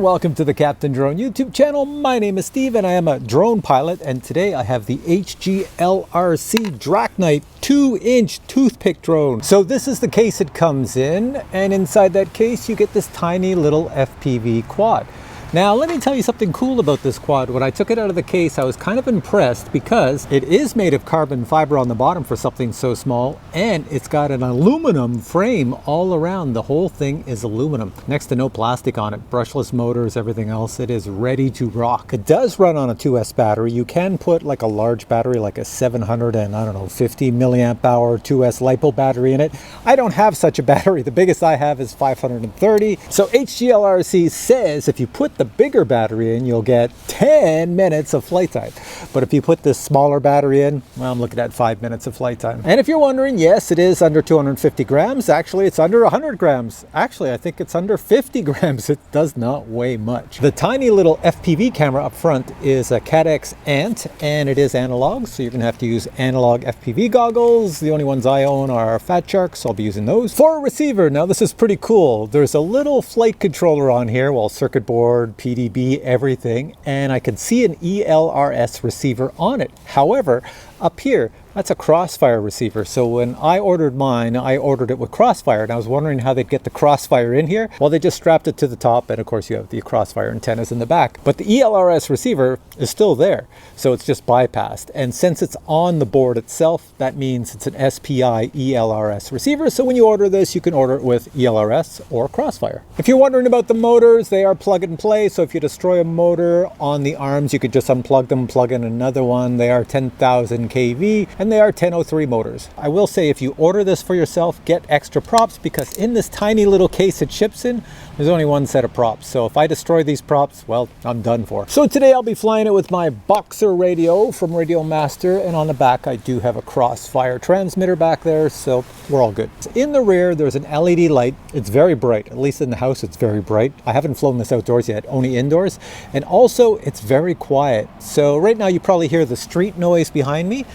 and welcome to the Captain Drone YouTube channel. My name is Steve and I am a drone pilot, and today I have the HGLRC Draknight 2-inch toothpick drone. So this is the case it comes in, and inside that case you get this tiny little FPV quad. Now let me tell you something cool about this quad. When I took it out of the case, I was kind of impressed because it is made of carbon fiber on the bottom for something so small, and it's got an aluminum frame all around. The whole thing is aluminum. Next to no plastic on it. Brushless motors, everything else. It is ready to rock. It does run on a 2S battery. You can put like a large battery, like a 750 milliamp hour 2S LiPo battery in it. I don't have such a battery. The biggest I have is 530. So HGLRC says if you put the bigger battery in, you'll get 10 minutes of flight time. But if you put this smaller battery in, well, I'm looking at 5 minutes of flight time. And if you're wondering, yes, it is under 250 grams. Actually, it's under 100 grams. Actually, I think it's under 50 grams. It does not weigh much. The tiny little FPV camera up front is a Cadex Ant, and it is analog, so you're gonna have to use analog FPV goggles. The only ones I own are Fat Shark, so I'll be using those. For a receiver, now this is pretty cool. There's a little flight controller on here, well, circuit board, PDB, everything, and I can see an ELRS receiver on it. However, up here, that's a Crossfire receiver. So when I ordered mine, I ordered it with Crossfire, and I was wondering how they'd get the Crossfire in here. Well, they just strapped it to the top, and of course you have the Crossfire antennas in the back. But the ELRS receiver is still there, so it's just bypassed. And since it's on the board itself, that means it's an SPI ELRS receiver. So when you order this, you can order it with ELRS or Crossfire. If you're wondering about the motors, they are plug and play. So if you destroy a motor on the arms, you could just unplug them, plug in another one. They are 10,000 kV. And they are 1003 motors. I will say, if you order this for yourself, get extra props, because in this tiny little case it ships in, there's only one set of props. So if I destroy these props, well, I'm done for. So today I'll be flying it with my Boxer radio from Radio Master, and on the back I do have a Crossfire transmitter back there, so we're all good. In the rear there's an LED light. It's very bright, at least in the house it's very bright. I haven't flown this outdoors yet, only indoors. And also it's very quiet. So right now you probably hear the street noise behind me,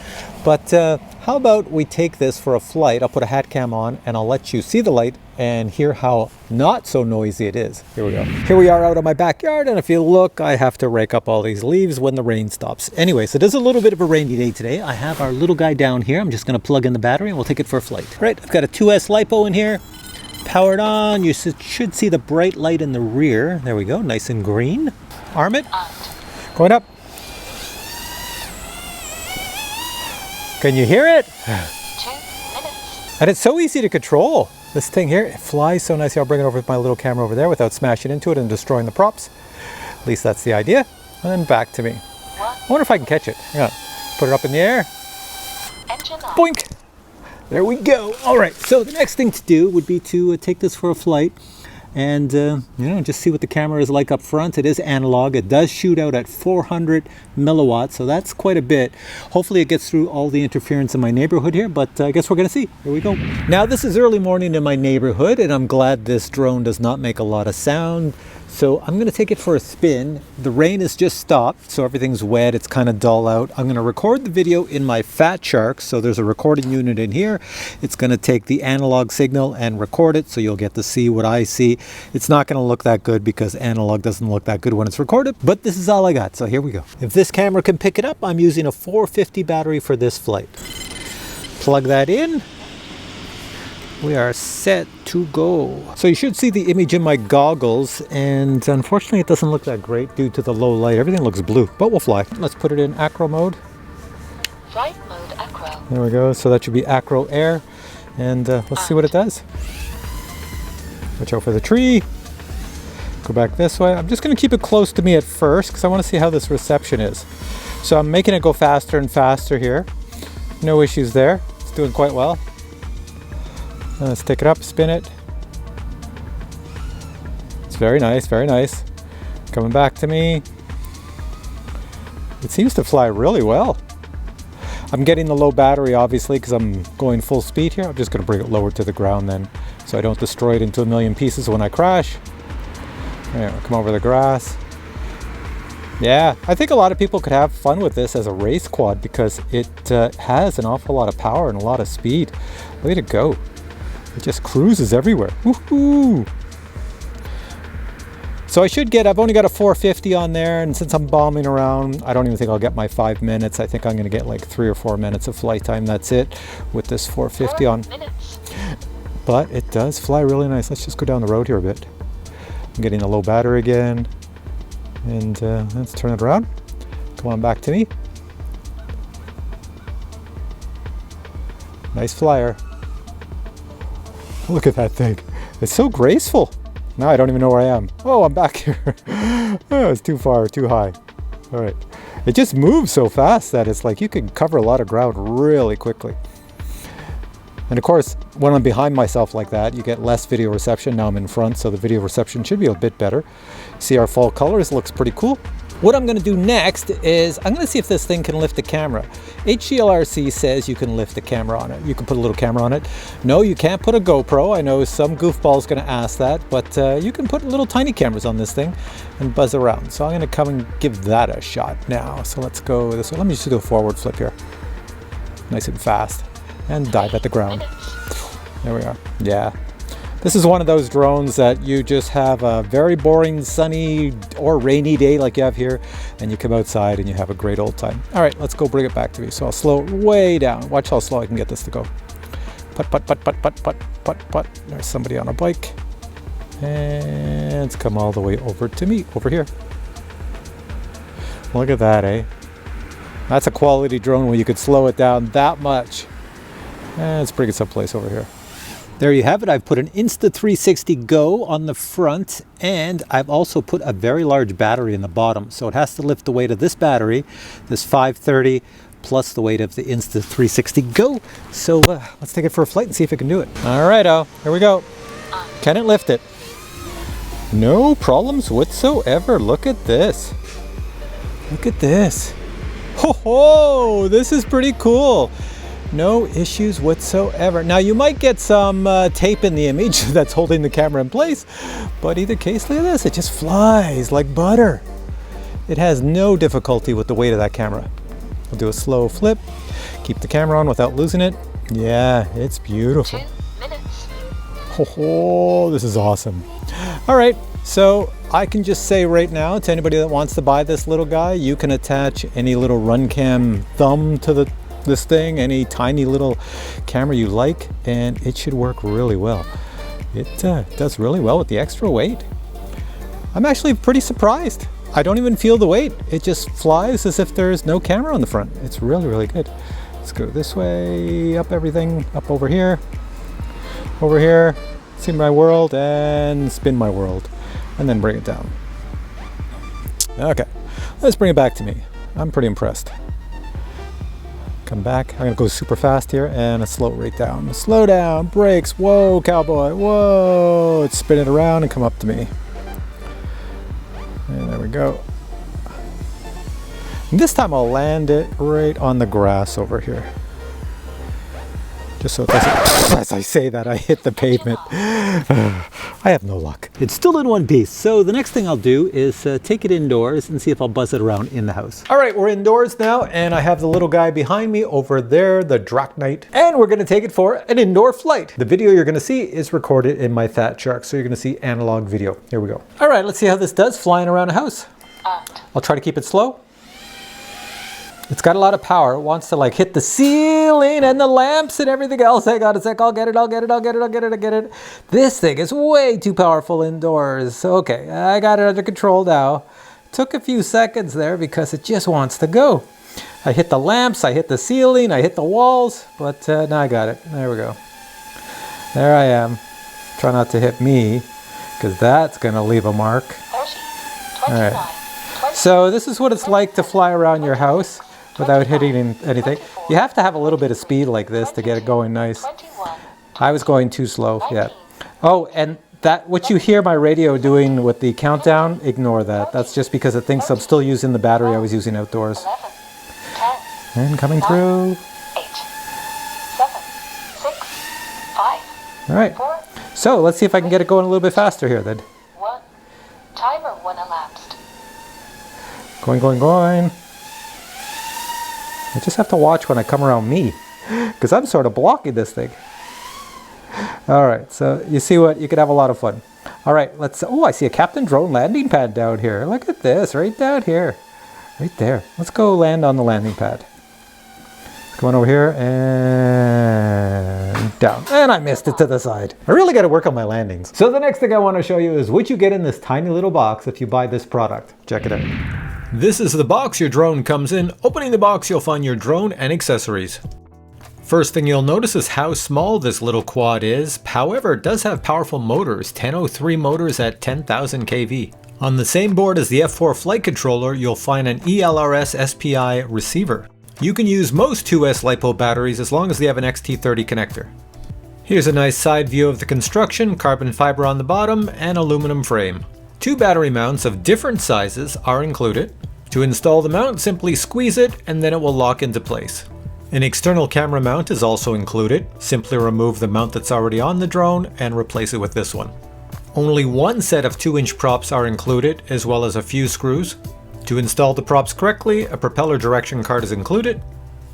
but how about we take this for a flight? I'll put a hat cam on and I'll let you see the light and hear how not so noisy it is. Here we go. Here we are out on my backyard, and if you look, I have to rake up all these leaves when the rain stops. Anyways, it is a little bit of a rainy day today. I have our little guy down here. I'm just gonna plug in the battery and we'll take it for a flight. Right, I've got a 2S LiPo in here, powered on. You should see the bright light in the rear. There we go, nice and green. Arm it, going up. Can you hear it? 2 minutes. And it's so easy to control. This thing here, it flies so nicely. I'll bring it over with my little camera over there without smashing into it and destroying the props. At least that's the idea. And then back to me. I wonder if I can catch it. Yeah. Put it up in the air. Engine on. Boink! There we go. All right, so the next thing to do would be to take this for a flight and just see what the camera is like up front. It is analog. It does shoot out at 400 milliwatts, so that's quite a bit. Hopefully it gets through all the interference in my neighborhood here, but I guess we're gonna see. Here we go. Now this is early morning in my neighborhood, and I'm glad this drone does not make a lot of sound. So I'm gonna take it for a spin. The rain has just stopped, so everything's wet. It's kind of dull out. I'm gonna record the video in my Fat Shark. So there's a recording unit in here. It's gonna take the analog signal and record it, so you'll get to see what I see. It's not gonna look that good because analog doesn't look that good when it's recorded, but this is all I got, so here we go. If this camera can pick it up, I'm using a 450 battery for this flight. Plug that in. We are set to go. So you should see the image in my goggles, and unfortunately it doesn't look that great due to the low light. Everything looks blue, but we'll fly. Let's put it in acro mode. Flight mode acro. There we go. So that should be acro air, and let's see what it does. Watch out for the tree. Go back this way. I'm just going to keep it close to me at first because I want to see how this reception is. So I'm making it go faster and faster here. No issues there. It's doing quite well. Let's take it up, spin it. It's very nice, very nice. Coming back to me. It seems to fly really well. I'm getting the low battery obviously because I'm going full speed here. I'm just going to bring it lower to the ground then, so I don't destroy it into a million pieces when I crash. There, come over the grass. Yeah, I think a lot of people could have fun with this as a race quad because it has an awful lot of power and a lot of speed. Look at it go. It just cruises everywhere. Woohoo! So I should get, I've only got a 450 on there, and since I'm bombing around, I don't even think I'll get my 5 minutes. I think I'm going to get like 3 or 4 minutes of flight time. That's it with this 450 on. 4 minutes. But it does fly really nice. Let's just go down the road here a bit. I'm getting a low battery again. And let's turn it around. Come on back to me. Nice flyer. Look at that thing. It's so graceful. Now I don't even know where I am. Oh, I'm back here. Oh, it's too far, too high. All right. It just moves so fast that it's like you can cover a lot of ground really quickly. And of course, when I'm behind myself like that, you get less video reception. Now I'm in front, so the video reception should be a bit better. See our fall colors, looks pretty cool. What I'm going to do next is I'm going to see if this thing can lift the camera. HGLRC says you can lift the camera on it. You can put a little camera on it. No, you can't put a GoPro. I know some goofball is going to ask that, but you can put little tiny cameras on this thing and buzz around. So I'm going to come and give that a shot now. So let's go this way. Let me just do a forward flip here. Nice and fast. And dive at the ground. There we are. Yeah. This is one of those drones that you just have a very boring sunny or rainy day like you have here, and you come outside and you have a great old time. All right, let's go bring it back to me. So I'll slow it way down. Watch how slow I can get this to go. Put, put, put, put, put, put, put, put. There's somebody on a bike. And it's come all the way over to me, over here. Look at that, eh? That's a quality drone where you could slow it down that much. Let's bring it someplace over here. There you have it. I've put an Insta360 Go on the front, and I've also put a very large battery in the bottom. So it has to lift the weight of this battery, this 530, plus the weight of the Insta360 Go. So let's take it for a flight and see if it can do it. All right, here we go. Can it lift it? No problems whatsoever. Look at this. Look at this. Ho ho! This is pretty cool. No issues whatsoever. Now you might get some tape in the image that's holding the camera in place, but either case, look at this, it just flies like butter. It has no difficulty with the weight of that camera. I'll do a slow flip, keep the camera on without losing it. Yeah, it's beautiful. 2 minutes. Oh, this is awesome. All right, so I can just say right now to anybody that wants to buy this little guy, you can attach any little run cam thumb to this thing, any tiny little camera you like, and it should work really well. It does really well with the extra weight. I'm actually pretty surprised. I don't even feel the weight. It just flies as if there's no camera on the front. It's really, really good. Let's go this way, up everything, up over here, see my world, and spin my world, and then bring it down. Okay, let's bring it back to me. I'm pretty impressed. Come back. I'm gonna go super fast here and slow it right down. Slow down, brakes. Whoa, cowboy. Whoa. It's spin it around and come up to me. And there we go. And this time I'll land it right on the grass over here. Just so it doesn't, as I say that, I hit the pavement. I have no luck. It's still in one piece. So the next thing I'll do is take it indoors and see if I'll buzz it around in the house. All right, we're indoors now, and I have the little guy behind me over there, the Draknight, and we're gonna take it for an indoor flight. The video you're gonna see is recorded in my Fat Shark, so you're gonna see analog video. Here we go. All right, let's see how this does flying around a house. I'll try to keep it slow. It's got a lot of power. It wants to like hit the ceiling and the lamps and everything else. Hang on a sec, I'll get it. This thing is way too powerful indoors. Okay, I got it under control now. Took a few seconds there because it just wants to go. I hit the lamps, I hit the ceiling, I hit the walls, but now I got it. There we go. There I am. Try not to hit me, because that's gonna leave a mark. 30, 29, All right. So this is what it's like to fly around your house without hitting anything. You have to have a little bit of speed like this to get it going nice. 21, I was going too slow, yeah. Oh, and that what you hear my radio doing with the countdown, ignore that. That's just because it thinks I'm still using the battery I was using outdoors. 11, 10, And coming through. 8, 7, 6, 5, All right. 4, So let's see if I can get it going a little bit faster here then. 1. Timer 1 elapsed. Going. I just have to watch when I come around me, because I'm sort of blocking this thing. All right, so you see what, you could have a lot of fun. All right, let's, oh, I see a Captain Drone landing pad down here. Look at this, right down here. Right there. Let's go land on the landing pad. Going over here and down. And I missed it to the side. I really got to work on my landings. So the next thing I want to show you is what you get in this tiny little box if you buy this product. Check it out. This is the box your drone comes in. Opening the box, you'll find your drone and accessories. First thing you'll notice is how small this little quad is. However, it does have powerful motors, 1003 motors at 10,000 kV. On the same board as the F4 flight controller, you'll find an ELRS SPI receiver. You can use most 2S LiPo batteries as long as they have an XT30 connector. Here's a nice side view of the construction, carbon fiber on the bottom and aluminum frame. 2 battery mounts of different sizes are included. To install the mount, simply squeeze it and then it will lock into place. An external camera mount is also included. Simply remove the mount that's already on the drone and replace it with this one. Only one set of 2-inch props are included, as well as a few screws. To install the props correctly, a propeller direction card is included.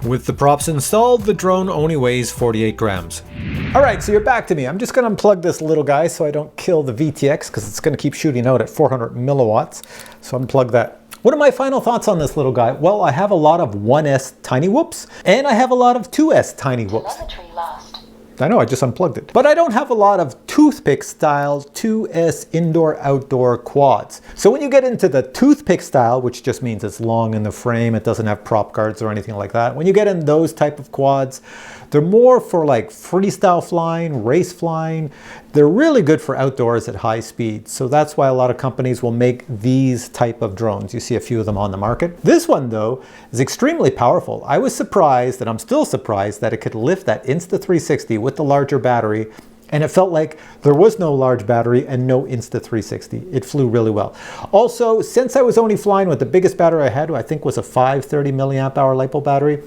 With the props installed, the drone only weighs 48 grams. All right, so you're back to me. I'm just gonna unplug this little guy so I don't kill the VTX because it's gonna keep shooting out at 400 milliwatts. So unplug that. What are my final thoughts on this little guy? Well, I have a lot of 1S tiny whoops, and I have a lot of 2S tiny whoops. Telemetry lost. I know, I just unplugged it. But I don't have a lot of toothpick style 2S indoor-outdoor quads. So when you get into the toothpick style, which just means it's long in the frame, it doesn't have prop guards or anything like that. When you get in those type of quads, they're more for like freestyle flying, race flying. They're really good for outdoors at high speed. So that's why a lot of companies will make these type of drones. You see a few of them on the market. This one though is extremely powerful. I was surprised, and I'm still surprised, that it could lift that Insta360 with the larger battery, and it felt like there was no large battery and no Insta360. It flew really well. Also, since I was only flying with the biggest battery I had, I think was a 530 milliamp hour LiPo battery,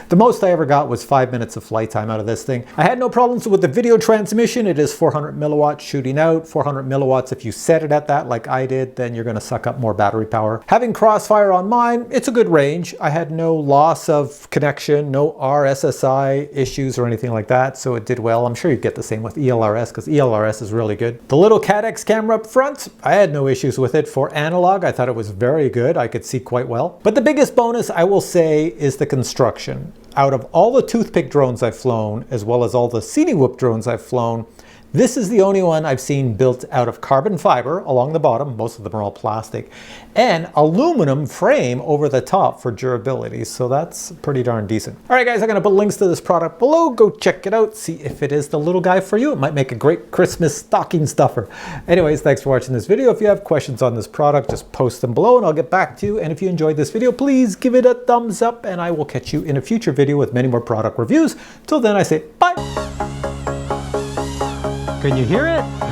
the most I ever got was 5 minutes of flight time out of this thing. I had no problems with the video transmission. It is 400 milliwatts shooting out. 400 milliwatts, if you set it at that like I did, then you're gonna suck up more battery power. Having crossfire on mine, it's a good range. I had no loss of connection, no Rssi issues or anything like that, so it did well. I'm sure you'd get the same with ELRS because ELRS is really good. The little CADX camera up front, I had no issues with it. For analog, I thought it was very good. I could see quite well. But the biggest bonus, I will say, is the construction. Out of all the toothpick drones I've flown, as well as all the Cine Whoop drones I've flown, this is the only one I've seen built out of carbon fiber along the bottom, most of them are all plastic, and aluminum frame over the top for durability, so that's pretty darn decent. All right guys, I'm gonna put links to this product below. Go check it out, see if it is the little guy for you. It might make a great Christmas stocking stuffer. Anyways, thanks for watching this video. If you have questions on this product, just post them below and I'll get back to you. And if you enjoyed this video, please give it a thumbs up and I will catch you in a future video with many more product reviews. Till then, I say bye. Can you hear it?